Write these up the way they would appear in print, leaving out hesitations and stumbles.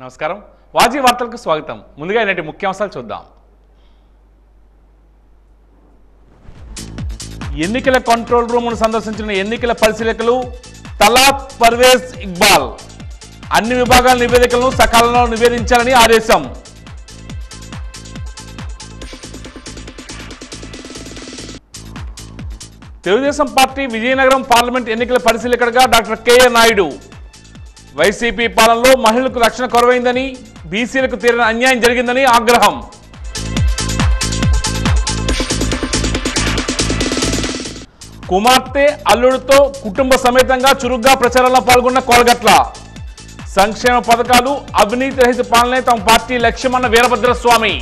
నమస్కారం వాజీ వార్తలకు స్వాగతం ముందుగా నేటి ముఖ్యాంశాలు చూద్దాం ఎన్నికల కంట్రోల్ రూమ్ను సందర్శించిన ఎన్నికల పరిశీలకులు తలాత్ పర్వేజ్ ఇక్బాల్ అన్ని విభాగాల నివేదికలను సకాలంలో నివేదించాలని ఆదేశం తెలుగుదేశం పార్టీ విజయనగరం పార్లమెంట్ ఎన్నికల పరిశీలకుడిగా డాక్టర్ కెఏ నాయుడు వైసీపీ పాలనలో మహిళలకు రక్షణ కొరవైందని బీసీలకు తీరని అన్యాయం జరిగిందని ఆగ్రహం కుమార్తె అల్లుడితో కుటుంబ సమేతంగా చురుగ్గా ప్రచారంలో పాల్గొన్న కోలగట్ల సంక్షేమ పథకాలు అవినీతి రహిత పాలనే తమ పార్టీ లక్ష్యమన్న వీరభద్రస్వామి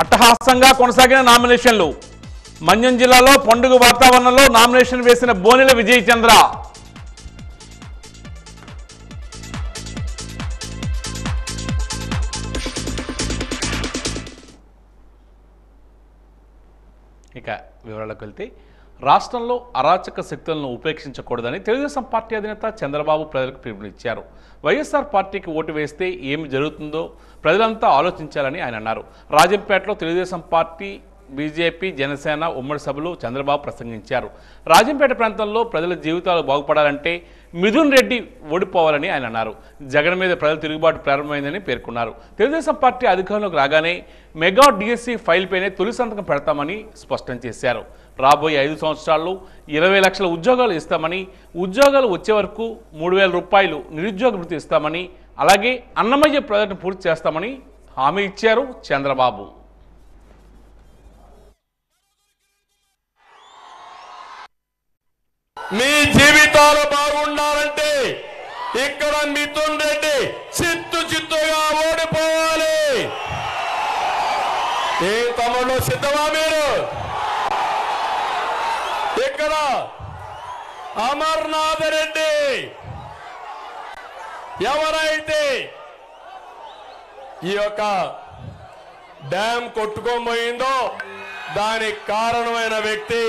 అట్టహాసంగా కొనసాగిన నామినేషన్లు మన్యం జిల్లాలో పండుగ వాతావరణంలో నామినేషన్ వేసిన బోనెల విజయ్ చంద్ర ఇక వివరాలకు వెళ్తే రాష్ట్రంలో అరాచక శక్తులను ఉపేక్షించకూడదని తెలుగుదేశం పార్టీ అధినేత చంద్రబాబు ప్రజలకు పిలుపునిచ్చారు. వైఎస్ఆర్ పార్టీకి ఓటు వేస్తే ఏమి జరుగుతుందో ప్రజలంతా ఆలోచించాలని ఆయన అన్నారు. రాజంపేటలో తెలుగుదేశం పార్టీ బీజేపీ జనసేన ఉమ్మడి సభలు చంద్రబాబు ప్రసంగించారు. రాజంపేట ప్రాంతంలో ప్రజల జీవితాలు బాగుపడాలంటే మిథున్ రెడ్డి ఓడిపోవాలని ఆయన అన్నారు. జగన్ మీద ప్రజల తిరుగుబాటు ప్రారంభమైందని పేర్కొన్నారు. తెలుగుదేశం పార్టీ అధికారంలోకి రాగానే మెగా డిఎస్సి ఫైల్పైనే తొలి సంతకం పెడతామని స్పష్టం చేశారు. రాబోయే 5 సంవత్సరాల్లో 20 లక్షల ఉద్యోగాలు ఇస్తామని, ఉద్యోగాలు వచ్చే వరకు 3,000 రూపాయలు నిరుద్యోగ భృతి ఇస్తామని, అలాగే అన్నమయ్య ప్రాజెక్టును పూర్తి చేస్తామని హామీ ఇచ్చారు చంద్రబాబు. మీ జీవితాలు బాగుండాలంటే ఇక్కడ మిథున్ రెడ్డి చిత్తుగా ఓడిపోవాలి. ఏ తమ్ముళ్ళు సిద్ధమా మీరు? ఇక్కడ అమర్నాథ్ రెడ్డి ఎవరైతే ఈ యొక్క డ్యామ్ కొట్టుకోబోయిందో దానికి కారణమైన వ్యక్తి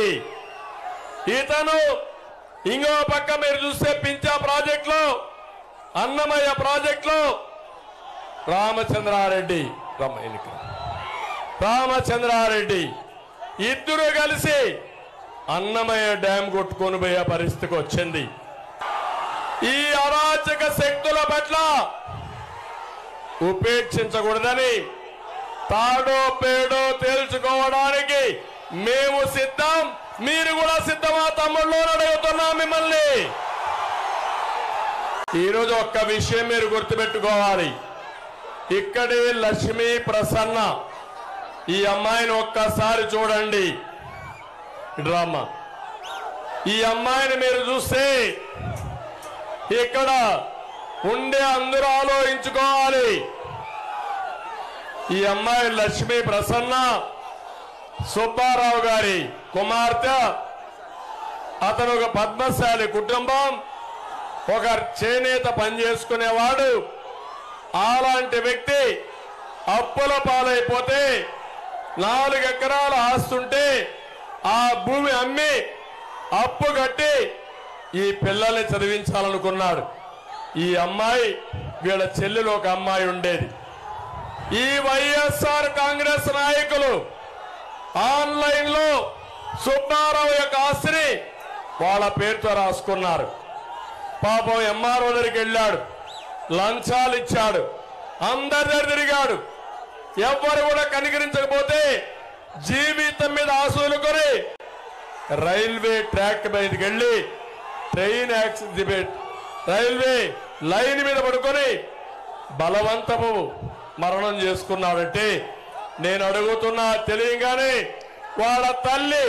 ఇతను. ఇంకో పక్క మీరు చూస్తే పింఛా ప్రాజెక్టులో, అన్నమయ్య ప్రాజెక్టులో రామచంద్రారెడ్డి ఇద్దరు కలిసి అన్నమయ్య డ్యామ్ కొట్టుకొని పోయే పరిస్థితికి వచ్చింది. ఈ అరాచక శక్తుల పట్ల ఉపేక్షించకూడదని తాడో పేడో తేల్చుకోవడానికి మేము సిద్ధం. మీరు కూడా సిద్ధమా తమ్ముళ్ళు అడుగుతున్నా మిమ్మల్ని. ఈరోజు ఒక్క విషయం మీరు గుర్తుపెట్టుకోవాలి. ఇక్కడే లక్ష్మీ ప్రసన్న ఈ అమ్మాయిని ఒక్కసారి చూడండి. డ్రామా ఈ అమ్మాయిని మీరు చూస్తే ఇక్కడ ఉండే అందరూ ఆలోచించుకోవాలి. ఈ అమ్మాయి లక్ష్మీ ప్రసన్న సుబ్బారావు గారి కుమార్తె. అతను ఒక పద్మశాలి కుటుంబం, ఒక చేనేత పనిచేసుకునేవాడు. అలాంటి వ్యక్తి అప్పుల పాలైపోతే 4 ఎకరాల ఆస్తుంటే ఆ భూమి అమ్మి అప్పు కట్టి ఈ పిల్లల్ని చదివించాలనుకున్నాడు. ఈ అమ్మాయి వీళ్ళ చెల్లెలు ఒక అమ్మాయి ఉండేది. ఈ వైఎస్ఆర్ కాంగ్రెస్ నాయకులు ఆన్లైన్ లో సుబ్బారావు యొక్క ఆస్తిని వాళ్ళ పేరుతో రాసుకున్నారు. పాపం ఎంఆర్ఓ దగ్గరికి వెళ్ళాడు, లంచాలు ఇచ్చాడు, అందరి దగ్గర తిరిగాడు. ఎవ్వరు కూడా కనికరించకపోతే జీవితం మీద ఆశలుకొని రైల్వే ట్రాక్ మీదకి వెళ్ళి ట్రైన్ యాక్సిడెంట్ రైల్వే లైన్ మీద పడుకొని బలవంతపు మరణం చేసుకున్నాడంటే నేను అడుగుతున్నా తెలియగానే వాళ్ళ తల్లి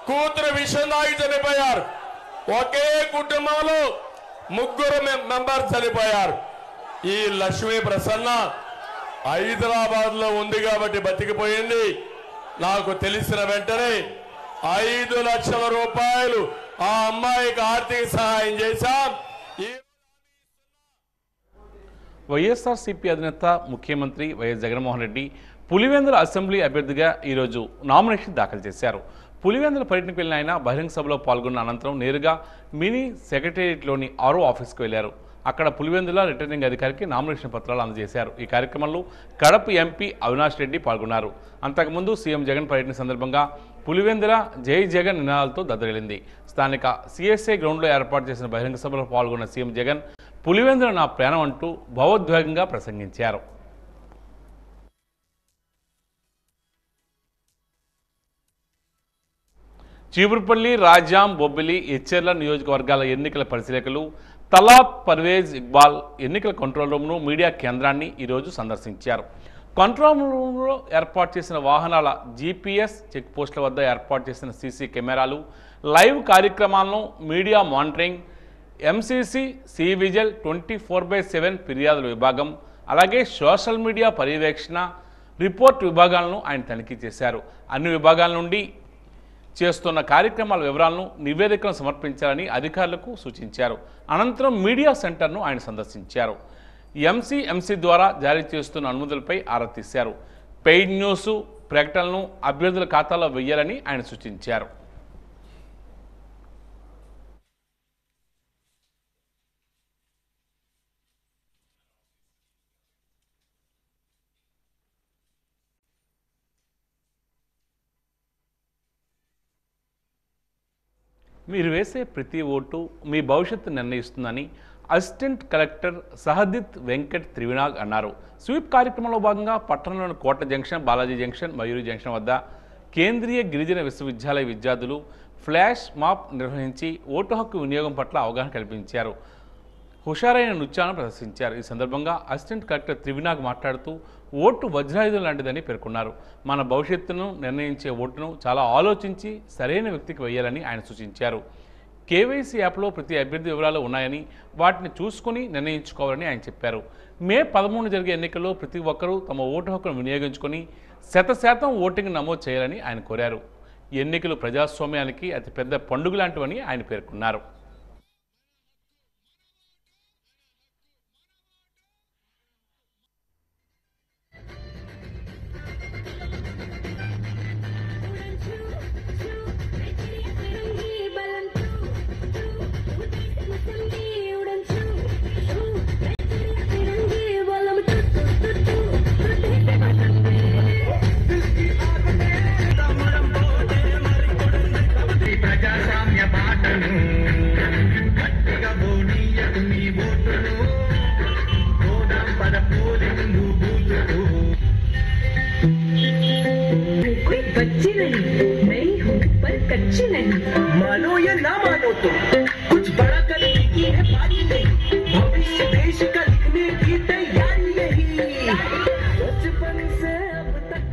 కూతురు విషం తాగి చనిపోయారు. ఒకే కుటుంబంలో 3 మెంబర్స్ చనిపోయారు. ఈ లక్ష్మీ ప్రసన్న హైదరాబాద్ లో ఉంది కాబట్టి బతికిపోయింది. నాకు తెలిసిన వెంటనే 5 లక్షల రూపాయలు ఆ అమ్మాయికి ఆర్థిక సహాయం చేశాం. వైఎస్ఆర్సీపీ అధినేత ముఖ్యమంత్రి వైఎస్ జగన్మోహన్ రెడ్డి పులివెందుల అసెంబ్లీ అభ్యర్థిగా ఈరోజు నామినేషన్ దాఖలు చేశారు. పులివెందుల పర్యటనకు వెళ్లిన ఆయన బహిరంగ సభలో పాల్గొన్న అనంతరం నేరుగా మినీ సెక్రటేరియట్లోని ఆరో ఆఫీస్కు వెళ్లారు. అక్కడ పులివెందుల రిటర్నింగ్ అధికారికి నామినేషన్ పత్రాలు అందజేశారు. ఈ కార్యక్రమంలో కడప ఎంపీ అవినాష్ రెడ్డి పాల్గొన్నారు. అంతకుముందు సీఎం జగన్ పర్యటన సందర్భంగా పులివెందుల జై జగన్ నినాదాలతో దద్దరిల్లింది. స్థానిక సిఎస్ఐ గ్రౌండ్లో ఏర్పాటు చేసిన బహిరంగ సభలో పాల్గొన్న సీఎం జగన్ పులివెందుల నా ప్రాణం అంటూ భావోద్వేగంగా ప్రసంగించారు. చీపురుపల్లి, రాజాం, బొబ్బిలి, ఎచ్చెర్ల నియోజకవర్గాల ఎన్నికల పరిశీలకులు తలాత్ పర్వేజ్ ఇక్బాల్ ఎన్నికల కంట్రోల్ రూమ్ను, మీడియా కేంద్రాన్ని ఈరోజు సందర్శించారు. కంట్రోల్ రూమ్లో ఏర్పాటు చేసిన వాహనాల జీపీఎస్ చెక్ పోస్టుల వద్ద ఏర్పాటు చేసిన సీసీ కెమెరాలు, లైవ్ కార్యక్రమాలను, media monitoring, MCC, C vigil 24/7 ఫిర్యాదుల విభాగం, అలాగే సోషల్ మీడియా పర్యవేక్షణ, రిపోర్ట్ విభాగాలను ఆయన తనిఖీ చేశారు. అన్ని విభాగాల నుండి చేస్తున్న కార్యక్రమాల వివరాలను, నివేదికలను సమర్పించాలని అధికారులకు సూచించారు. అనంతరం మీడియా సెంటర్ను ఆయన సందర్శించారు. ఎంసీ ద్వారా జారీ చేస్తున్న అనుమతులపై ఆరా తీశారు. పెయిడ్ న్యూస్ ప్రకటనలను అభ్యర్థుల ఖాతాలో వేయాలని ఆయన సూచించారు. మీరు వేసే ప్రతి ఓటు మీ భవిష్యత్తు నిర్ణయిస్తుందని అసిస్టెంట్ కలెక్టర్ సహదిత్ వెంకట్ త్రివినాగ్ అన్నారు. స్వీప్ కార్యక్రమంలో భాగంగా పట్టణంలోని Kota junction, Balaji junction, Mayuri junction వద్ద కేంద్రీయ గిరిజన విశ్వవిద్యాలయ విద్యార్థులు ఫ్లాష్ మాప్ నిర్వహించి ఓటు హక్కు వినియోగం పట్ల అవగాహన కల్పించారు. హుషారైన నృత్యాలను ప్రదర్శించారు. ఈ సందర్భంగా అసిస్టెంట్ కలెక్టర్ త్రివినాగ్ మాట్లాడుతూ ఓటు వజ్రాయుధం లాంటిదని పేర్కొన్నారు. మన భవిష్యత్తును నిర్ణయించే ఓటును చాలా ఆలోచించి సరైన వ్యక్తికి వేయాలని ఆయన సూచించారు. కేవైసీ యాప్లో ప్రతి అభ్యర్థి వివరాలు ఉన్నాయని వాటిని చూసుకుని నిర్ణయించుకోవాలని ఆయన చెప్పారు. మే 13 జరిగే ఎన్నికల్లో ప్రతి ఒక్కరూ తమ ఓటు హక్కును వినియోగించుకొని 100% ఓటింగ్ నమోదు చేయాలని ఆయన కోరారు. ఎన్నికలు ప్రజాస్వామ్యానికి అతిపెద్ద పండుగ లాంటివని ఆయన పేర్కొన్నారు. बच्ची नहीं, मैं हूँ पर कच्ची नहीं, मानो या ना मानो तो कुछ बड़ा करने की है बारी नहीं, भविष्य देश का लिखने की तैयारी नहीं, बचपन से अब तक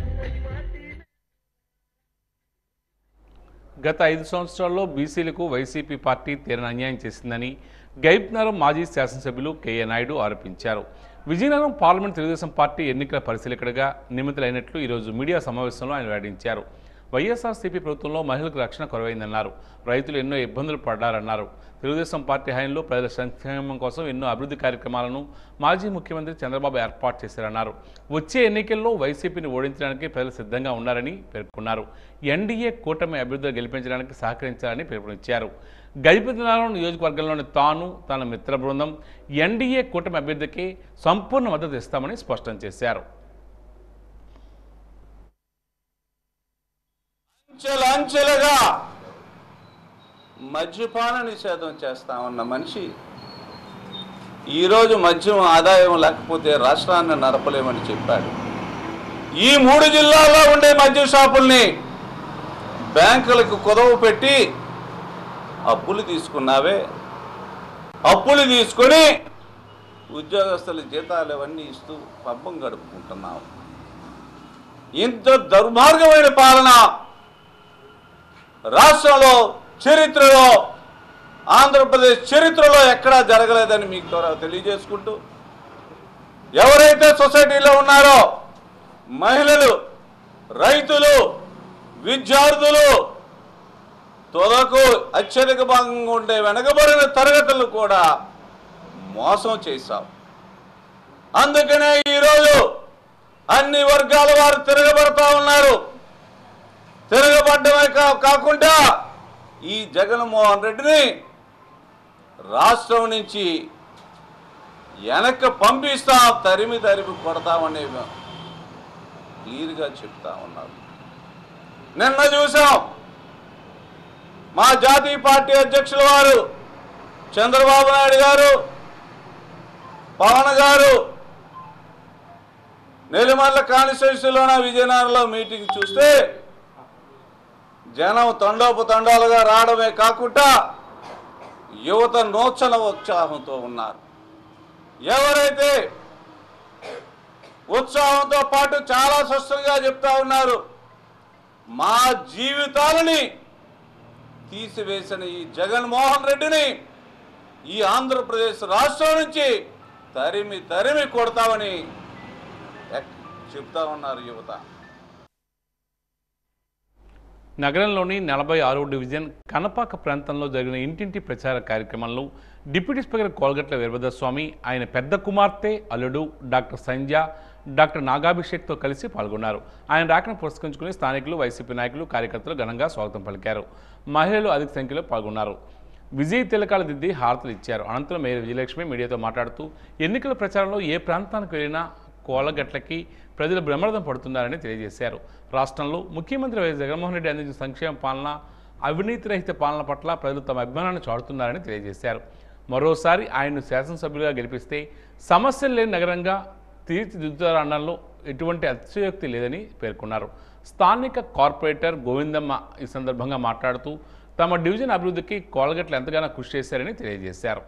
గత 5 సంవత్సరాల్లో బీసీలకు వైసీపీ పార్టీ తీరని అన్యాయం చేసిందని గైబ్నగరం మాజీ శాసనసభ్యులు కేఏ నాయుడు ఆరోపించారు. విజయనగరం పార్లమెంట్ తెలుగుదేశం పార్టీ ఎన్నికల పరిశీలకుడిగా నియమితులైనట్లు ఈరోజు మీడియా సమావేశంలో ఆయన వెల్లడించారు. వైఎస్ఆర్సీపీ ప్రభుత్వంలో మహిళలకు రక్షణ కొరవైందన్నారు. రైతులు ఎన్నో ఇబ్బందులు పడ్డారన్నారు. తెలుగుదేశం పార్టీ హయాంలో ప్రజల సంక్షేమం కోసం ఎన్నో అభివృద్ధి కార్యక్రమాలను మాజీ ముఖ్యమంత్రి చంద్రబాబు ఏర్పాటు చేశారన్నారు. వచ్చే ఎన్నికల్లో వైసీపీని ఓడించడానికి ప్రజలు సిద్ధంగా ఉన్నారని పేర్కొన్నారు. ఎన్డీఏ కూటమి అభివృద్ధిని గెలిపించడానికి సహకరించాలని పిలుపునిచ్చారు. గజపతినగరం నియోజకవర్గంలోని తన మిత్ర బృందం ఎన్డీఏ కూటమి అభ్యర్థికి సంపూర్ణ మద్దతు ఇస్తామని స్పష్టం చేశారు. అంచెలంచెలుగా మద్యపాన నిషేధం చేస్తామన్న మనిషి ఈరోజు మద్యం ఆదాయం లేకపోతే రాష్ట్రాన్ని నడపలేమని చెప్పాడు. ఈ 3 జిల్లాల్లో ఉండే మద్యం షాపుల్ని బ్యాంకులకు కుదవ పెట్టి అప్పులు తీసుకున్నావే, అప్పులు తీసుకొని ఉద్యోగస్తుల జీతాలు అవన్నీ ఇస్తూ పబ్బం గడుపుకుంటున్నావు. ఇంత దుర్మార్గమైన పాలన రాష్ట్రంలో చరిత్రలో, ఆంధ్రప్రదేశ్ చరిత్రలో ఎక్కడా జరగలేదని మీకు తెలియజేసుకుంటూ, ఎవరైతే సొసైటీలో ఉన్నారో మహిళలు, రైతులు, విద్యార్థులు, తొదకు అత్యధిక భాగంగా ఉండే వెనకబడిన తరగతులు కూడా మోసం చేశావు. అందుకనే ఈరోజు అన్ని వర్గాల వారు తిరగబడతా ఉన్నారు. తిరగబడ్డమే కాకుండా ఈ జగన్మోహన్ రెడ్డిని రాష్ట్రం నుంచి వెనక్కి పంపిస్తాం, తరిమి కొడతామని క్లియర్గా చెప్తా ఉన్నారు. నిన్న చూసాం మా జాతీయ పార్టీ అధ్యక్షుల వారు చంద్రబాబు నాయుడు గారు, పవన్ గారు నెల్లిమర్ల కాన్స్టిట్యూన్సీలోన విజయనగరంలో మీటింగ్ చూస్తే జనం తండోపతండాలుగా రావడమే కాకుండా యువత నూతన ఉత్సాహంతో ఉన్నారు. ఎవరైతే ఉత్సాహంతో పాటు చాలా స్పష్టంగా చెప్తా ఉన్నారు, మా జీవితాలని తీసివేసిన ఈ జగన్మోహన్ రెడ్డిని ఈ ఆంధ్రప్రదేశ్ రాష్ట్రం నుంచి తరిమి కొడతామని చెప్తా ఉన్నారు యువత. నగరంలోని 46వ డివిజన్ కనపాక ప్రాంతంలో జరిగిన ఇంటింటి ప్రచార కార్యక్రమంలో డిప్యూటీ స్పీకర్ కోలగట్ల వీరభద్రస్వామి, ఆయన పెద్ద కుమార్తె, అల్లుడు డాక్టర్ సంధ్య, డాక్టర్ నాగాభిషేక్తో కలిసి పాల్గొన్నారు. ఆయన రాకను పురస్కరించుకుని స్థానికులు, వైసీపీ నాయకులు, కార్యకర్తలు ఘనంగా స్వాగతం పలికారు. మహిళలు అధిక సంఖ్యలో పాల్గొన్నారు. విజయ్ తిలకాలు దిద్ది హారతలు ఇచ్చారు. అనంతరం మేయర్ విజయలక్ష్మి మీడియాతో మాట్లాడుతూ ఎన్నికల ప్రచారంలో ఏ ప్రాంతానికి వెళ్ళినా కోలగట్లకి ప్రజలు బ్రహ్మరథం పడుతున్నారని తెలియజేశారు. రాష్ట్రంలో ముఖ్యమంత్రి వైఎస్ జగన్మోహన్ రెడ్డి అందించిన సంక్షేమ పాలన, అవినీతి రహిత పాలన పట్ల ప్రజలు తమ అభిమానాన్ని చాటుతున్నారని తెలియజేశారు. మరోసారి ఆయన్ను శాసనసభ్యులుగా గెలిపిస్తే సమస్యలు లేని నగరంగా తీర్చిదిద్దుతారనడంలో ఎటువంటి అతిశయోక్తి లేదని పేర్కొన్నారు. స్థానిక కార్పొరేటర్ గోవిందమ్మ ఈ సందర్భంగా మాట్లాడుతూ తమ డివిజన్ అభివృద్ధికి కోలగట్ల ఎంతగానో కృషి చేశారని తెలియజేశారు.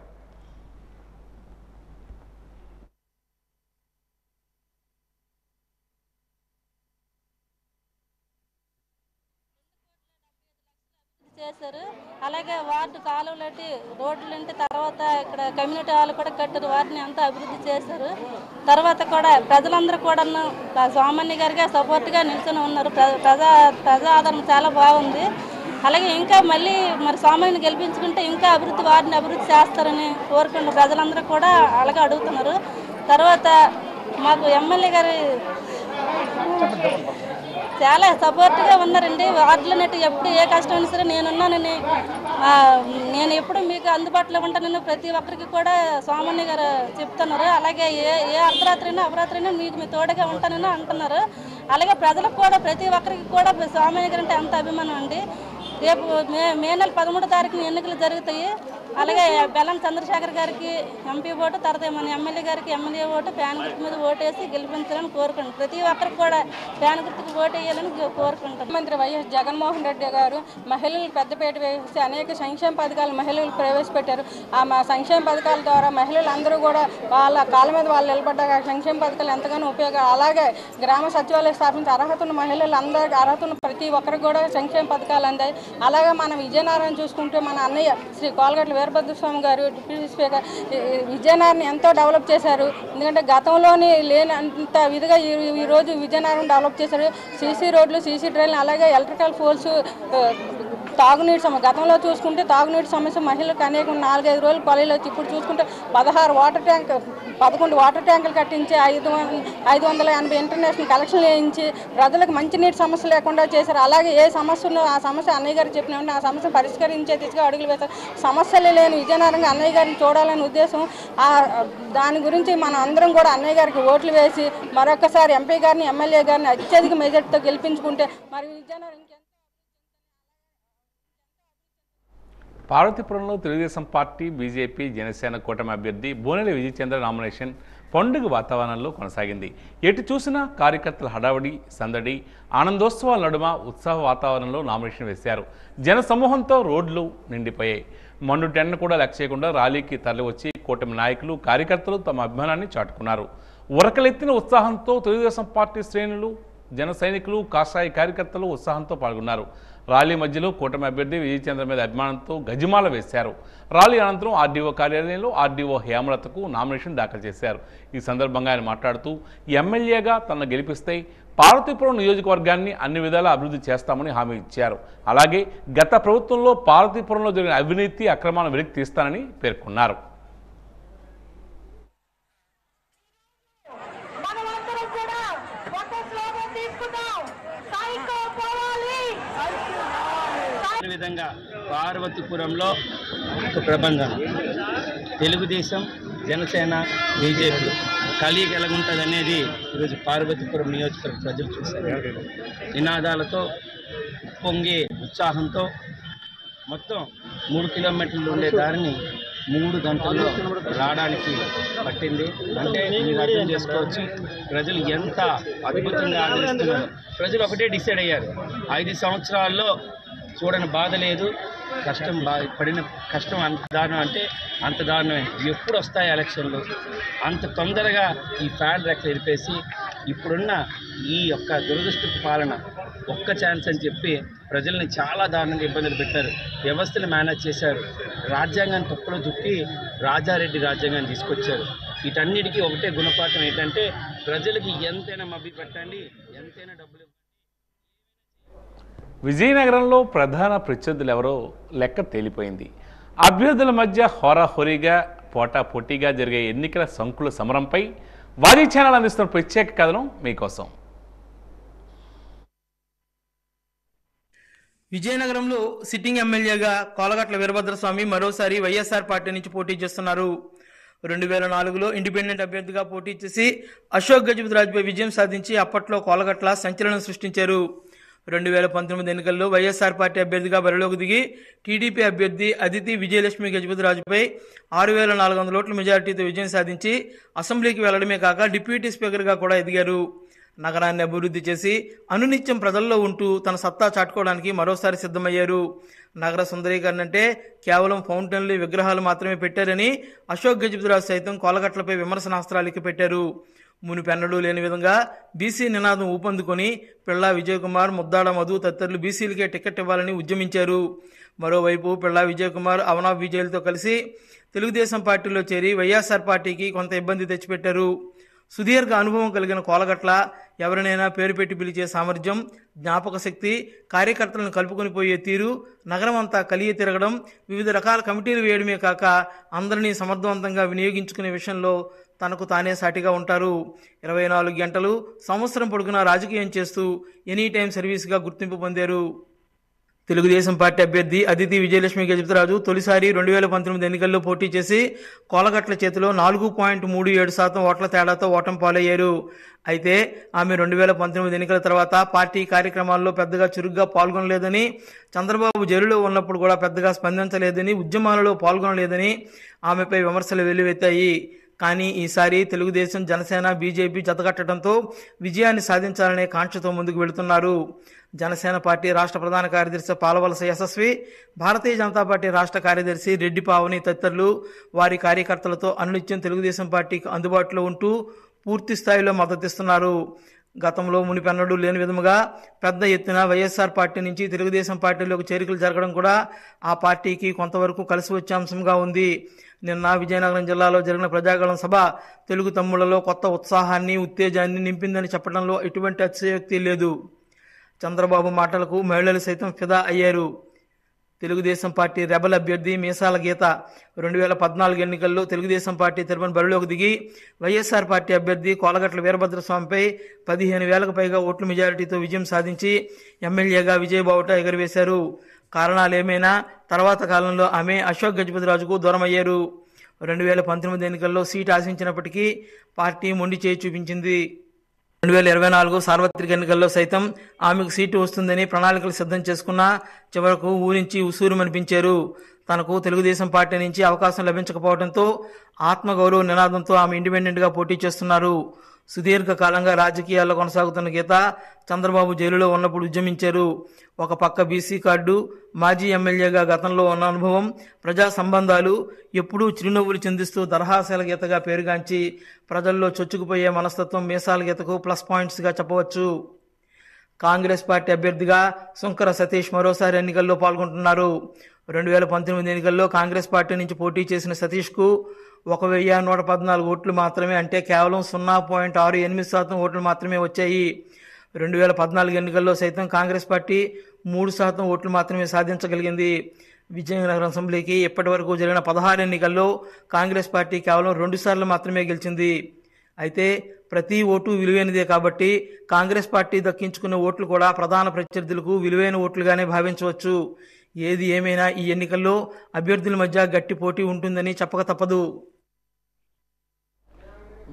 చేశారు. అలాగే వార్డు కాలువలటి రోడ్లు తర్వాత ఇక్కడ కమ్యూనిటీ హాల్ కూడా కట్టారు. వాటిని అంతా అభివృద్ధి చేశారు. తర్వాత కూడా ప్రజలందరూ కూడా సామాన్య గారికి సపోర్ట్గా నిల్చొని ఉన్నారు. ప్రజా ఆదరణ చాలా బాగుంది. అలాగే ఇంకా మళ్ళీ మరి సామాన్యుని గెలిపించుకుంటే ఇంకా వారిని అభివృద్ధి చేస్తారని కోరుకుంటున్న ప్రజలందరూ కూడా అలాగే అడుగుతున్నారు. తర్వాత మాకు ఎమ్మెల్యే గారు చాలా సపోర్ట్గా ఉన్నారండి. వార్డులో ఎప్పుడు ఏ కష్టం అయినా సరే నేనున్నానని, నేను ఎప్పుడు మీకు అందుబాటులో ఉంటానని ప్రతి ఒక్కరికి కూడా సామాన్య గారు చెప్తున్నారు. అలాగే ఏ అర్ధరాత్రైనా మీకు మీ తోడుగా ఉంటానని అంటున్నారు. అలాగే ప్రజలకు కూడా ప్రతి ఒక్కరికి కూడా సామాన్య గారు అంటే అంత అభిమానం అండి. రేపు మే నెల 13వ తారీఖున ఎన్నికలు జరుగుతాయి. అలాగే బెల్లం చంద్రశేఖర్ గారికి ఎంపీ ఓటు, తర్వాత మన ఎమ్మెల్యే గారికి ఎమ్మెల్యే ఓటు, ఫ్యాన్ గుర్తు మీద ఓటేసి గెలిపించాలని కోరుకుంటున్నాను. ప్రతి ఒక్కరికి కూడా ఫ్యాన్ గుర్తుకు ఓటు వేయాలని కోరుకుంటున్నాను. ముఖ్యమంత్రి వైఎస్ జగన్మోహన్ రెడ్డి గారు మహిళలకు పెద్దపీట వేసి అనేక సంక్షేమ పథకాలు మహిళలు ప్రవేశపెట్టారు. ఆ సంక్షేమ పథకాల ద్వారా మహిళలు అందరూ కూడా వాళ్ళ కాళ్ళ మీద వాళ్ళు నిలబడ్డాక సంక్షేమ పథకాలు ఎంతగానో ఉపయోగం. అలాగే గ్రామ సచివాలయ స్థాపించి అర్హత ఉన్న మహిళలు అందరికీ అర్హత ఉన్న ప్రతి ఒక్కరికి కూడా సంక్షేమ పథకాలు అందాయి. అలాగే మన విజయనగరం చూసుకుంటే మన అన్నయ్య శ్రీ కోలగట్ల వీరభద్రస్వామి గారు డిప్యూటీ స్పీకర్ విజయనగరాన్ని ఎంతో డెవలప్ చేశారు. ఎందుకంటే గతంలోని లేనంత విధిగా ఈరోజు విజయనగరం డెవలప్ చేశారు. సీసీ రోడ్లు, సీసీ డ్రైన్లు, అలాగే ఎలక్ట్రికల్ పోల్స్, తాగునీటి సమస్య. గతంలో చూసుకుంటే తాగునీటి సమస్య మహిళలకు అనేక 4-5 రోజులు కాలేజీలో వచ్చి, ఇప్పుడు చూసుకుంటే 11 వాటర్ ట్యాంకులు కట్టించి 580 ఇంటర్నేషనల్ కలెక్షన్లు వేయించి ప్రజలకు మంచినీటి సమస్య లేకుండా చేశారు. అలాగే ఏ సమస్య ఉన్నో ఆ సమస్య అన్నయ్య గారు చెప్పిన ఆ సమస్య పరిష్కరించే దిశగా అడుగులు వేశారు. సమస్యలు లేని విజయనగరంగా అన్నయ్య గారిని చూడాలనే ఉద్దేశం. దాని గురించి మనం అందరం కూడా అన్నయ్య గారికి ఓట్లు వేసి మరొకసారి ఎంపీ గారిని, ఎమ్మెల్యే గారిని అత్యధిక మెజార్టీతో గెలిపించుకుంటే మరి విజయనగరం. పార్వతీపురంలో తెలుగుదేశం పార్టీ, బీజేపీ, జనసేన కూటమి అభ్యర్థి బోనెల విజయచంద్ర నామినేషన్ పండుగ వాతావరణంలో కొనసాగింది. ఎటు చూసినా కార్యకర్తల హడావడి, సందడి, ఆనందోత్సవాల నడుమ ఉత్సాహ వాతావరణంలో నామినేషన్ వేశారు. జన సమూహంతో రోడ్లు నిండిపోయాయి. మండు టెన్ను కూడా లెక్క చేయకుండా ర్యాలీకి తరలివచ్చి కూటమి నాయకులు, కార్యకర్తలు తమ అభిమానాన్ని చాటుకున్నారు. ఉరకలెత్తిన ఉత్సాహంతో తెలుగుదేశం పార్టీ శ్రేణులు, జన సైనికులు, కాషాయ కార్యకర్తలు ఉత్సాహంతో పాల్గొన్నారు. ర్యాలీ మధ్యలో కూటమి అభ్యర్థి విజయచంద్ర మీద అభిమానంతో గజమాల వేశారు. ర్యాలీ అనంతరం ఆర్డీఓ కార్యాలయంలో ఆర్డీఓ హేమలతకు నామినేషన్ దాఖలు చేశారు. ఈ సందర్భంగా ఆయన మాట్లాడుతూ ఎమ్మెల్యేగా తనను గెలిపిస్తే పార్వతీపురం నియోజకవర్గాన్ని అన్ని విధాలా అభివృద్ధి చేస్తామని హామీ ఇచ్చారు. అలాగే గత ప్రభుత్వంలో పార్వతీపురంలో జరిగిన అవినీతి, అక్రమాలను వెలికి తీస్తానని పేర్కొన్నారు. అదేవిధంగా పార్వతీపురంలో ఒక ప్రబంధన, తెలుగుదేశం, జనసేన, బీజేపీ కలయిక ఎలాగుంటుంది అనేది ఈరోజు పార్వతీపురం నియోజకవర్గ ప్రజలు చూశారు. నినాదాలతో పొంగే ఉత్సాహంతో మొత్తం 3 కిలోమీటర్లు ఉండే దారిని 3 గంటల్లో రావడానికి పట్టింది. అంటే మీరు అర్థం చేసుకోవచ్చు ప్రజలు ఎంత అద్భుతంగా ఆదరిస్తున్నారు. ప్రజలు ఒకటే డిసైడ్ అయ్యారు, 5 సంవత్సరాల్లో చూడని బాధ లేదు, పడిన కష్టం అంత దారుణం అంటే అంత దారుణమే. ఎప్పుడు వస్తాయి ఎలక్షన్లు, అంత తొందరగా ఈ ఫ్యాన్ రెక్కలు ఇరిపేసి ఇప్పుడున్న ఈ యొక్క దురదృష్టపు పాలన ఒక్క ఛాన్స్ అని చెప్పి ప్రజల్ని చాలా దారుణంగా ఇబ్బందులు పెట్టారు. వ్యవస్థను మేనేజ్ చేశారు. రాజ్యాంగాన్ని తప్పులో చుట్టి రాజారెడ్డి రాజ్యాంగాన్ని తీసుకొచ్చారు. వీటన్నిటికీ ఒకటే గుణపాఠం ఏంటంటే ప్రజలకి ఎంతైనా మభ్య పెట్టండి, ఎంతైనా డబ్బులు. విజయనగరంలో ప్రధాన ప్రత్యర్థులు ఎవరో లెక్క తేలిపోయింది. అభ్యర్థుల మధ్య హోరాహోరీగా పోటాపోటీగా జరిగే ఎన్నికల సంకుల సమరంపై వాజీ ఛానల్ అందిస్తున్న ప్రత్యేక కథనం మీకోసం. విజయనగరంలో సిట్టింగ్ ఎమ్మెల్యేగా కోలగట్ల వీరభద్రస్వామి మరోసారి వైఎస్ఆర్ పార్టీ నుంచి పోటీ చేస్తున్నారు. 2004లో ఇండిపెండెంట్ అభ్యర్థిగా పోటీ చేసి అశోక్ గజపతిరాజుపై విజయం సాధించి అప్పట్లో కోలగట్ల సంచలనం సృష్టించారు. 2019 ఎన్నికల్లో వైఎస్ఆర్ పార్టీ అభ్యర్థిగా బరిలోకి దిగి టీడీపీ అభ్యర్థి అదితి విజయలక్ష్మి గజపతిరాజుపై 6400 ఓట్ల మెజార్టీతో విజయం సాధించి అసెంబ్లీకి వెళ్లడమే కాక డిప్యూటీ స్పీకర్గా కూడా ఎదిగారు. నగరాన్ని అభివృద్ధి చేసి అనునిత్యం ప్రజల్లో ఉంటూ తన సత్తా చాటుకోవడానికి మరోసారి సిద్ధమయ్యారు. నగర సుందరీకరణ అంటే కేవలం ఫౌంటైన్లు, విగ్రహాలు మాత్రమే పెట్టారని అశోక్ గజపతిరాజు సైతం కోలగట్లపై విమర్శనాస్త్రాలు పెట్టారు. మునిపెన్నడూ లేని విధంగా బీసీ నినాదం ఊపందుకొని పిళ్ళా విజయకుమార్, ముద్దాడ మధు తదితరులు బీసీలకే టికెట్ ఇవ్వాలని ఉద్యమించారు. మరోవైపు పిళ్ళా విజయకుమార్, అవనా విజయలతో కలిసి తెలుగుదేశం పార్టీలో చేరి వైఎస్ఆర్ పార్టీకి కొంత ఇబ్బంది తెచ్చిపెట్టారు. సుదీర్ఘ అనుభవం కలిగిన కోలగట్ల ఎవరినైనా పేరు పెట్టి పిలిచే సామర్థ్యం, జ్ఞాపక శక్తి, కార్యకర్తలను కలుపుకొని పోయే తీరు, నగరం అంతా కలియ తిరగడం, వివిధ రకాల కమిటీలు వేయడమే కాక అందరినీ సమర్థవంతంగా వినియోగించుకునే విషయంలో తనకు తానే సాటిగా ఉంటారు. 24 గంటలు సంవత్సరం పొడుగునా రాజకీయం చేస్తూ ఎనీ టైం సర్వీస్గా గుర్తింపు పొందారు. తెలుగుదేశం పార్టీ అభ్యర్థి అదితి విజయలక్ష్మి గజపతిరాజు తొలిసారి 2019 ఎన్నికల్లో పోటీ చేసి కోలగట్ల చేతిలో 4.37% ఓట్ల తేడాతో ఓటమి పాలయ్యారు. అయితే ఆమె 2019 ఎన్నికల తర్వాత పార్టీ కార్యక్రమాల్లో పెద్దగా చురుగ్గా పాల్గొనలేదని, చంద్రబాబు జైలులో ఉన్నప్పుడు కూడా పెద్దగా స్పందించలేదని, ఉద్యమాలలో పాల్గొనలేదని ఆమెపై విమర్శలు వెల్లువెత్తాయి. కానీ ఈసారి తెలుగుదేశం, జనసేన, బీజేపీ జతకట్టడంతో విజయాన్ని సాధించాలనే కాంక్షతో ముందుకు వెళుతున్నారు. జనసేన పార్టీ రాష్ట్ర ప్రధాన కార్యదర్శి పాలవలస యశస్వి, భారతీయ జనతా పార్టీ రాష్ట్ర కార్యదర్శి రెడ్డి పావని తదితరులు వారి కార్యకర్తలతో అనునిత్యం తెలుగుదేశం పార్టీకి అందుబాటులో ఉంటూ పూర్తి స్థాయిలో మద్దతిస్తున్నారు. గతంలో మునిపెన్నడూ లేని విధముగా పెద్ద ఎత్తున వైఎస్ఆర్ పార్టీ నుంచి తెలుగుదేశం పార్టీలోకి చేరికలు జరగడం కూడా ఆ పార్టీకి కొంతవరకు కలిసి వచ్చే అంశంగా ఉంది. నిన్న విజయనగరం జిల్లాలో జరిగిన ప్రజాగళం సభ తెలుగు తమ్ముళ్లలో కొత్త ఉత్సాహాన్ని, ఉత్తేజాన్ని నింపిందని చెప్పడంలో ఎటువంటి అతిశయోక్తి లేదు. చంద్రబాబు మాటలకు మహిళలు సైతం ఫిదా అయ్యారు. తెలుగుదేశం పార్టీ రెబల్ అభ్యర్థి మీసాల గీత 2014 ఎన్నికల్లో తెలుగుదేశం పార్టీ తరపున బరిలోకి దిగి వైఎస్ఆర్ పార్టీ అభ్యర్థి కోలగట్ల వీరభద్రస్వామిపై 15,000కు పైగా ఓట్ల మెజారిటీతో విజయం సాధించి ఎమ్మెల్యేగా విజయబావుట ఎగురవేశారు. కారణాలేమైనా తర్వాత కాలంలో ఆమె అశోక్ గజపతిరాజుకు దూరమయ్యారు. 2019 ఎన్నికల్లో సీటు ఆశించినప్పటికీ పార్టీ మొండి చేయి చూపించింది. 2024 సార్వత్రిక ఎన్నికల్లో సైతం ఆమెకు సీటు వస్తుందని ప్రణాళికలు సిద్ధం చేసుకున్నా చివరకు ఊరించి ఉసూరుమనిపించారు. తనకు తెలుగుదేశం పార్టీ నుంచి అవకాశం లభించకపోవడంతో ఆత్మగౌరవ నినాదంతో ఆమె ఇండిపెండెంట్గా పోటీ చేస్తున్నారు. సుదీర్ఘకాలంగా రాజకీయాల్లో కొనసాగుతున్న గీత చంద్రబాబు జైలులో ఉన్నప్పుడు ఉద్యమించారు. ఒక పక్క బీసీ కార్డు, మాజీ ఎమ్మెల్యేగా గతంలో ఉన్న అనుభవం, ప్రజా సంబంధాలు, ఎప్పుడూ చిరునవ్వులు చిందిస్తూ దరహాసాల గీతగా పేరుగాంచి ప్రజల్లో చొచ్చుకుపోయే మనస్తత్వం మీసాల గీతకు ప్లస్ పాయింట్స్గా చెప్పవచ్చు. కాంగ్రెస్ పార్టీ అభ్యర్థిగా సుంకర సతీష్ మరోసారి ఎన్నికల్లో పాల్గొంటున్నారు. 2019 ఎన్నికల్లో కాంగ్రెస్ పార్టీ నుంచి పోటీ చేసిన సతీష్కు 1,114 ఓట్లు మాత్రమే, అంటే కేవలం 0.68% ఓట్లు మాత్రమే వచ్చాయి. 2014 ఎన్నికల్లో సైతం కాంగ్రెస్ పార్టీ 3% ఓట్లు మాత్రమే సాధించగలిగింది. విజయనగరం అసెంబ్లీకి ఇప్పటి వరకు జరిగిన 16 ఎన్నికల్లో కాంగ్రెస్ పార్టీ కేవలం 2 సార్లు మాత్రమే గెలిచింది. అయితే ప్రతి ఓటు విలువైనదే కాబట్టి కాంగ్రెస్ పార్టీ దక్కించుకున్న ఓట్లు కూడా ప్రధాన ప్రత్యర్థులకు విలువైన ఓట్లుగానే భావించవచ్చు. ఏది ఏమైనా ఈ ఎన్నికల్లో అభ్యర్థుల మధ్య గట్టి పోటీ ఉంటుందని చెప్పక తప్పదు.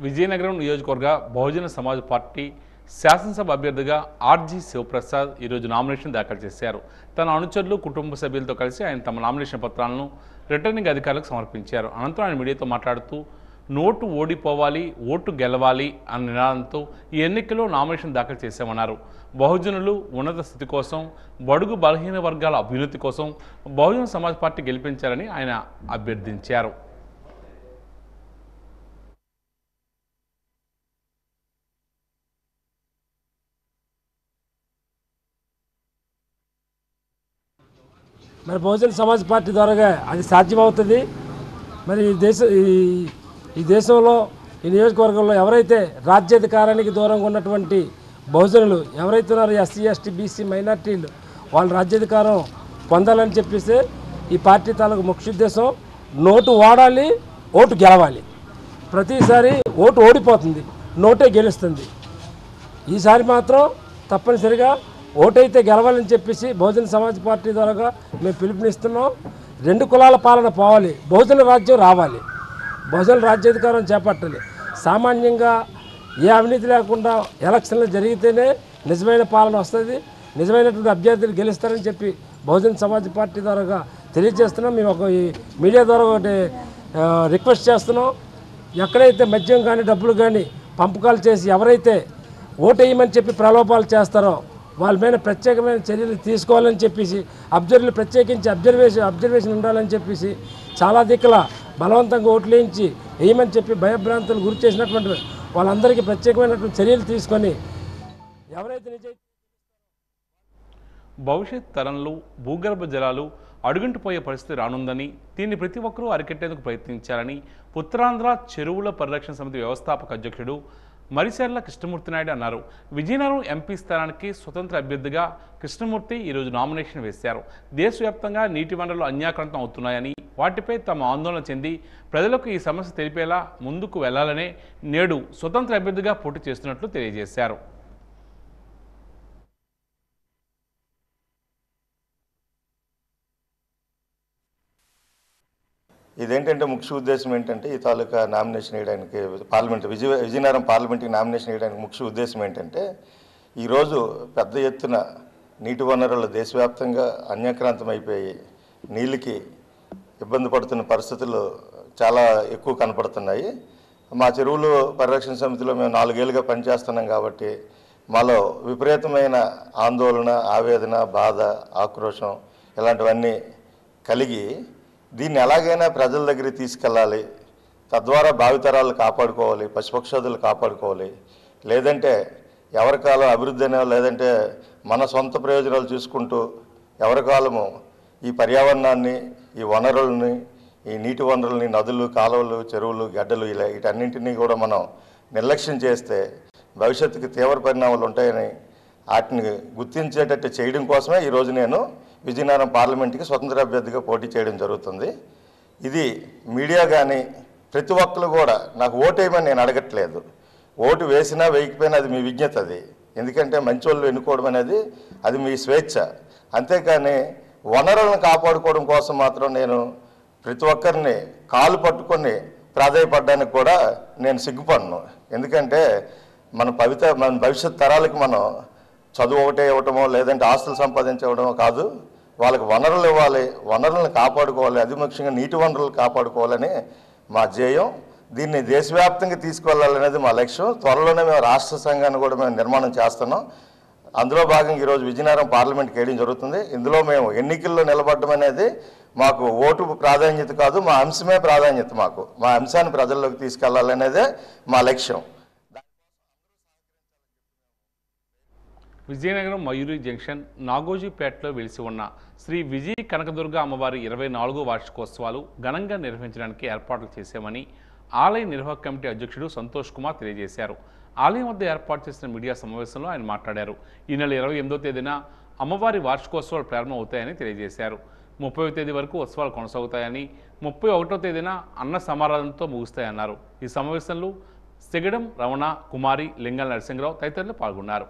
విజయనగరం నియోజకవర్గ బహుజన సమాజ్ పార్టీ శాసనసభ అభ్యర్థిగా ఆర్జీ శివప్రసాద్ ఈరోజు నామినేషన్ దాఖలు చేశారు. తన అనుచరులు కుటుంబ సభ్యులతో కలిసి ఆయన తమ నామినేషన్ పత్రాలను రిటర్నింగ్ అధికారులకు సమర్పించారు. అనంతరం ఆయన మీడియాతో మాట్లాడుతూ నోటు ఓడిపోవాలి, ఓటు గెలవాలి అన్న నినాదంతో ఈ ఎన్నికల్లో నామినేషన్ దాఖలు చేశామన్నారు. బహుజనులు ఉన్నత స్థితి కోసం, బడుగు బలహీన వర్గాల అభ్యున్నతి కోసం బహుజన సమాజ్ పార్టీ గెలిపించారని ఆయన అభ్యర్థించారు. మరి బహుజన సమాజ్ పార్టీ ద్వారాగా అది సాధ్యమవుతుంది. మరి ఈ దేశంలో ఈ నియోజకవర్గంలో ఎవరైతే రాజ్యాధికారానికి దూరంగా ఉన్నటువంటి బహుజనులు ఎవరైతే ఉన్నారో ఎస్సీ ఎస్టీ బీసీ మైనార్టీలు వాళ్ళ రాజ్యాధికారం పొందాలని చెప్పేసి ఈ పార్టీ తాలూకు ముఖ్య ఉద్దేశం. నోటు వాడాలి, ఓటు గెలవాలి. ప్రతిసారి ఓటు ఓడిపోతుంది, నోటే గెలుస్తుంది. ఈసారి మాత్రం తప్పనిసరిగా ఓటైతే గెలవాలని చెప్పేసి బహుజన సమాజ్ పార్టీ ద్వారా మేము పిలుపునిస్తున్నాం. 2 కులాల పాలన పోవాలి, బహుజన రాజ్యం రావాలి, బహుజన రాజ్యాధికారం చేపట్టాలి. సామాన్యంగా ఏ అవినీతి లేకుండా ఎలక్షన్లు జరిగితేనే నిజమైన పాలన వస్తుంది, నిజమైనటువంటి అభ్యర్థులు గెలుస్తారని చెప్పి బహుజన సమాజ్ పార్టీ ద్వారా తెలియజేస్తున్నాం. మేము ఈ మీడియా ద్వారా ఒకటి రిక్వెస్ట్ చేస్తున్నాం. ఎక్కడైతే మద్యం కానీ డబ్బులు కానీ పంపకాలు చేసి ఎవరైతే ఓటు వేయమని చెప్పి ప్రలోభాలు చేస్తారో వాళ్ళ మీద ప్రత్యేకమైన చర్యలు తీసుకోవాలని చెప్పేసి అబ్జర్వర్లు ప్రత్యేకించి అబ్జర్వేషన్ ఉండాలని చెప్పేసి చాలా దిక్కుల బలవంతంగా ఓట్లు వేయమని చెప్పి భయభ్రాంతులు గురి చేసినటువంటి వాళ్ళందరికీ ప్రత్యేకమైనటువంటి చర్యలు తీసుకొని ఎవరైతే భవిష్యత్ తరంలో భూగర్భ జలాలు అడుగుంటిపోయే పరిస్థితి రానుందని, దీన్ని ప్రతి ఒక్కరూ అరికట్టేందుకు ప్రయత్నించాలని ఉత్తరాంధ్ర చెరువుల పరిరక్షణ సమితి వ్యవస్థాపక అధ్యక్షుడు మరిచెర్ల కృష్ణమూర్తి నాయుడు అన్నారు. విజయనగరం ఎంపీ స్థానానికి స్వతంత్ర అభ్యర్థిగా కృష్ణమూర్తి ఈరోజు నామినేషన్ వేశారు. దేశవ్యాప్తంగా నీటి వనరులు అన్యాక్రాంతం అవుతున్నాయని, వాటిపై తమ ఆందోళన చెంది ప్రజలకు ఈ సమస్య తెలిపేలా ముందుకు వెళ్లాలనే నేడు స్వతంత్ర అభ్యర్థిగా పోటీ చేస్తున్నట్లు తెలియజేశారు. ఇదేంటంటే ముఖ్య ఉద్దేశం ఏంటంటే ఈ తాలూకా నామినేషన్ వేయడానికి విజయనగరం పార్లమెంట్కి నామినేషన్ వేయడానికి ముఖ్య ఉద్దేశం ఏంటంటే ఈరోజు పెద్ద ఎత్తున నీటి వనరులు దేశవ్యాప్తంగా అన్యాక్రాంతం అయిపోయి నీళ్ళకి ఇబ్బంది పడుతున్న పరిస్థితులు చాలా ఎక్కువ కనపడుతున్నాయి. మా చెరువులు పరిరక్షణ సమితిలో మేము 4 ఏళ్ళుగా పనిచేస్తున్నాం కాబట్టి మాలో విపరీతమైన ఆందోళన, ఆవేదన, బాధ, ఆక్రోశం ఇలాంటివన్నీ కలిగి దీన్ని ఎలాగైనా ప్రజల దగ్గరికి తీసుకెళ్ళాలి, తద్వారా భావితరాలు కాపాడుకోవాలి, పశుపక్షాదులు కాపాడుకోవాలి. లేదంటే ఎవరి కాలం అభివృద్ధి అనే లేదంటే మన సొంత ప్రయోజనాలు చూసుకుంటూ ఎవరి కాలము ఈ పర్యావరణాన్ని, ఈ వనరులని, ఈ నీటి వనరులని, నదులు, కాలువలు, చెరువులు, గడ్డలు ఇలా వీటన్నింటినీ కూడా మనం నిర్లక్ష్యం చేస్తే భవిష్యత్తుకి తీవ్ర పరిణామాలు ఉంటాయని వాటిని గుర్తించేటట్టు చేయడం కోసమే ఈరోజు నేను విజయనగరం పార్లమెంట్కి స్వతంత్ర అభ్యర్థిగా పోటీ చేయడం జరుగుతుంది. ఇది మీడియా కానీ ప్రతి ఒక్కరు కూడా నాకు ఓటు వేయమని నేను అడగట్లేదు. ఓటు వేసినా వేయకపోయినా అది మీ విజ్ఞత. అది ఎందుకంటే మంచోళ్ళు ఎన్నుకోవడం అనేది అది మీ స్వేచ్ఛ. అంతేకాని వనరులను కాపాడుకోవడం కోసం మాత్రం నేను ప్రతి ఒక్కరిని కాలు పట్టుకొని ప్రాధాయపడడానికి కూడా నేను సిగ్గుపడను. ఎందుకంటే మన భవిష్యత్ తరాలకు మనం చదువు ఒకటే ఇవ్వటమో లేదంటే ఆస్తులు సంపాదించవడమో కాదు, వాళ్ళకి వనరులు ఇవ్వాలి, వనరులను కాపాడుకోవాలి, అది ముఖ్యంగా నీటి వనరులు కాపాడుకోవాలని మా ధ్యేయం. దీన్ని దేశవ్యాప్తంగా తీసుకువెళ్ళాలనేది మా లక్ష్యం. త్వరలోనే మేము రాష్ట్ర సంఘాన్ని కూడా మేము నిర్మాణం చేస్తున్నాం. అందులో భాగంగా ఈరోజు విజయనగరం పార్లమెంట్కి వేయడం జరుగుతుంది. ఇందులో మేము ఎన్నికల్లో నిలబడడం అనేది మాకు ఓటు ప్రాధాన్యత కాదు, మా అంశమే ప్రాధాన్యత. మా అంశాన్ని ప్రజల్లోకి తీసుకెళ్లాలనేదే మా లక్ష్యం. విజయనగరం మయూరి జంక్షన్ నాగోజీపేటలో వెలిసి ఉన్న శ్రీ విజయ కనకదుర్గ అమ్మవారి 24వ వార్షికోత్సవాలు ఘనంగా నిర్వహించడానికి ఏర్పాట్లు చేశామని ఆలయ నిర్వాహక కమిటీ అధ్యక్షుడు సంతోష్ కుమార్ తెలియజేశారు. ఆలయం వద్ద ఏర్పాటు చేసిన మీడియా సమావేశంలో ఆయన మాట్లాడారు. ఈ నెల 28వ తేదీన అమ్మవారి వార్షికోత్సవాలు ప్రారంభమవుతాయని తెలియజేశారు. 30వ తేదీ వరకు ఉత్సవాలు కొనసాగుతాయని, 31వ తేదీన అన్న సమారాధనతో ముగుస్తాయన్నారు. ఈ సమావేశంలో సిగడం రమణ, కుమారి, లింగల్ నరసింహరావు తదితరులు పాల్గొన్నారు.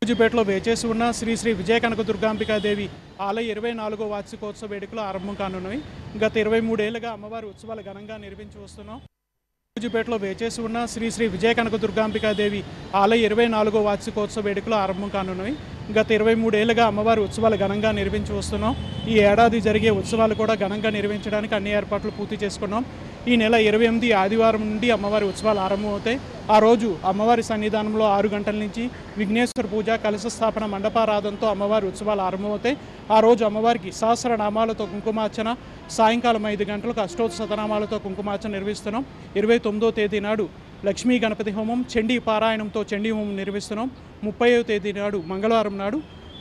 రాజుపేటలో వేచేసి ఉన్న శ్రీ శ్రీ విజయ కనక దుర్గాంబికాదేవి ఆలయ 24వ వార్షికోత్సవ వేడుకలు ఆరంభం కానున్నవి. గత 23 ఏళ్లుగా అమ్మవారి ఉత్సవాలు ఘనంగా నిర్వహించి వస్తున్నాం. రాజుపేటలో వేచేసి ఉన్న శ్రీ శ్రీ విజయ కనక దుర్గాంబికాదేవి ఆలయ 24వ వార్షికోత్సవ వేడుకలు ఆరంభం కానున్నవి. గత 23 ఏళ్లుగా అమ్మవారి ఉత్సవాలు ఘనంగా నిర్వహించి వస్తున్నాం. ఈ ఏడాది జరిగే ఉత్సవాలు కూడా ఘనంగా నిర్వహించడానికి అన్ని ఏర్పాట్లు పూర్తి చేసుకున్నాం. ఈ నెల 28 ఆదివారం నుండి అమ్మవారి ఉత్సవాలు ఆరంభమవుతాయి. ఆ రోజు అమ్మవారి సన్నిధానంలో 6 గంటల నుంచి విఘ్నేశ్వర పూజ, కలశ స్థాపన, మండపారాధనతో అమ్మవారి ఉత్సవాలు ఆరంభమవుతాయి. ఆ రోజు అమ్మవారికి సహస్రనామాలతో కుంకుమార్చన, సాయంకాలం 5 గంటలకు అష్టోత్తరనామాలతో కుంకుమార్చన నిర్వహిస్తున్నాం. 29వ తేదీ నాడు లక్ష్మీ గణపతి హోమం, చండీ పారాయణంతో చండీ హోమం నిర్వహిస్తున్నాం. 30వ తేదీ నాడు మంగళవారం నాడు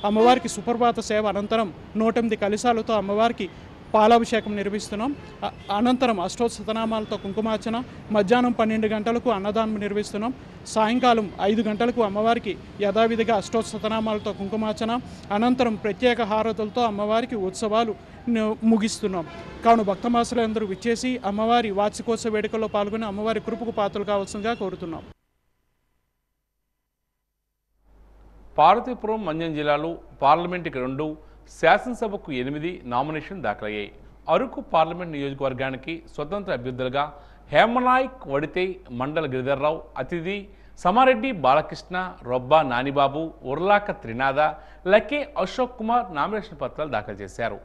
అమ్మవారికి సుప్రభాత సేవ అనంతరం 108 కలశాలతో అమ్మవారికి పాలాభిషేకం నిర్వహిస్తున్నాం. అనంతరం అష్టోత్తరనామాలతో కుంకుమార్చన, మధ్యాహ్నం 12 గంటలకు అన్నదానం నిర్వహిస్తున్నాం. సాయంకాలం 5 గంటలకు అమ్మవారికి యథావిధిగా అష్టోత్తరనామాలతో కుంకుమార్చన, అనంతరం ప్రత్యేక హారతులతో అమ్మవారికి ఉత్సవాలు ముగిస్తున్నాం. కావున భక్తమాసులందరూ విచ్చేసి అమ్మవారి వార్షికోత్సవ వేడుకల్లో పాల్గొని అమ్మవారి కృపకు పాత్రలు కావాల్సిందిగా కోరుతున్నాం. పార్వతీపురం, మన్యం జిల్లాలో పార్లమెంటుకి 2, శాసనసభకు 8 నామినేషన్ దాఖలయ్యాయి. అరకు పార్లమెంట్ నియోజకవర్గానికి స్వతంత్ర అభ్యర్థులుగా హేమనాయక్ వడితే, మండల గిరిధర్రావు, అతిథి సమారెడ్డి బాలకృష్ణ, రొబ్బా నానిబాబు, ఉర్లాక త్రినాథ, లకే అశోక్ కుమార్ నామినేషన్ పత్రాలు దాఖలు చేశారు.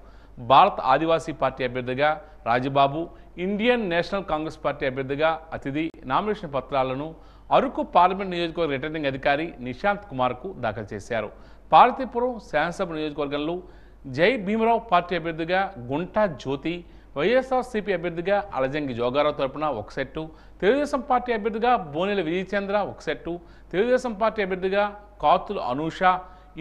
భారత ఆదివాసీ పార్టీ అభ్యర్థిగా Rajubabu, Indian National Congress party అభ్యర్థిగా అతిథి నామినేషన్ పత్రాలను అరకు పార్లమెంట్ నియోజకవర్గ రిటర్నింగ్ అధికారి నిశాంత్ కుమార్కు దాఖలు చేశారు. పార్వతీపురం శాసనసభ నియోజకవర్గంలో జై భీమరావు పార్టీ అభ్యర్థిగా గుంటా జ్యోతి, వైఎస్ఆర్సీపీ అభ్యర్థిగా అలజంగి జోగారావు తరపున 1 సెట్టు, తెలుగుదేశం పార్టీ అభ్యర్థిగా బోనెల విజయచంద్ర 1 సెట్టు, తెలుగుదేశం పార్టీ అభ్యర్థిగా Katula Anusha,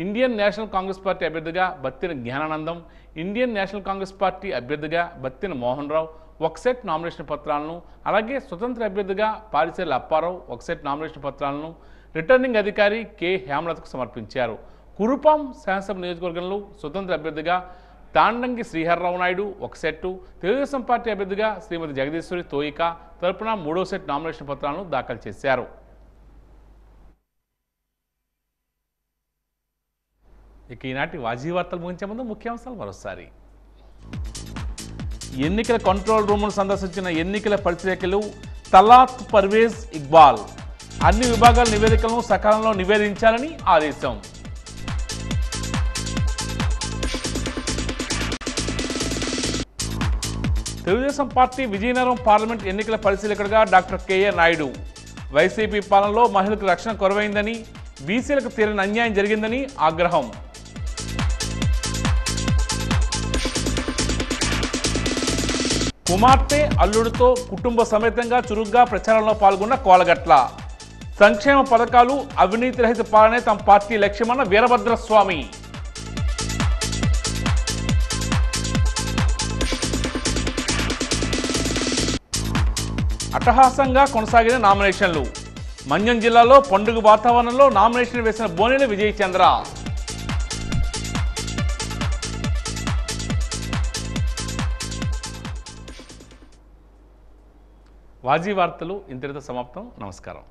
Indian National Congress party అభ్యర్థిగా Battina Gnanananandam, Indian National Congress party అభ్యర్థిగా బత్తిన మోహన్ రావు 1 సెట్ నామినేషన్ పత్రాలను, అలాగే స్వతంత్ర అభ్యర్థిగా పారిశెల్ల అప్పారావు 1 సెట్ నామినేషన్ పత్రాలను రిటర్నింగ్ అధికారి కె హేమలతకు సమర్పించారు. కురుపాం శాసనసభ నియోజకవర్గంలో స్వతంత్ర అభ్యర్థిగా తాండంగి శ్రీహర్రావు నాయుడు 1 సెట్టు, తెలుగుదేశం పార్టీ అభ్యర్థిగా శ్రీమతి జగదీశ్వరి తోయిక తరపున 3వ సెట్ నామినేషన్ పత్రాలను దాఖలు చేశారు. ఇక ఈనాటి వాజీ వార్తలు ముగించే ముందు ముఖ్యాంశాలు మరోసారి. ఎన్నికల కంట్రోల్ రూమ్ను సందర్శించిన ఎన్నికల పరిశీలకులు తలాత్ పర్వేజ్ ఇక్బాల్ అన్ని విభాగాల నివేదికలను సకాలంలో నివేదించాలని ఆదేశం. తెలుగుదేశం పార్టీ విజయనగరం పార్లమెంట్ ఎన్నికల పరిశీలకుడిగా డాక్టర్ కెఏ నాయుడు, వైసీపీ పాలనలో మహిళలకు రక్షణ కొరవైందని, బీసీలకు తీరని అన్యాయం జరిగిందని ఆగ్రహం. కుమార్తె అల్లుడితో కుటుంబ సమేతంగా చురుగ్గా ప్రచారంలో పాల్గొన్న కోలగట్ల, సంక్షేమ పథకాలు అవినీతి రహిత పాలనే తమ పార్టీ లక్ష్యమన్న వీరభద్రస్వామి. అట్టహాసంగా కొనసాగిన నామినేషన్లు. మన్యం జిల్లాలో పండుగ వాతావరణంలో నామినేషన్ వేసిన బోనెల విజయచంద్ర. వాజీ వార్తలు ఇంతటితో సమాప్తం. నమస్కారం.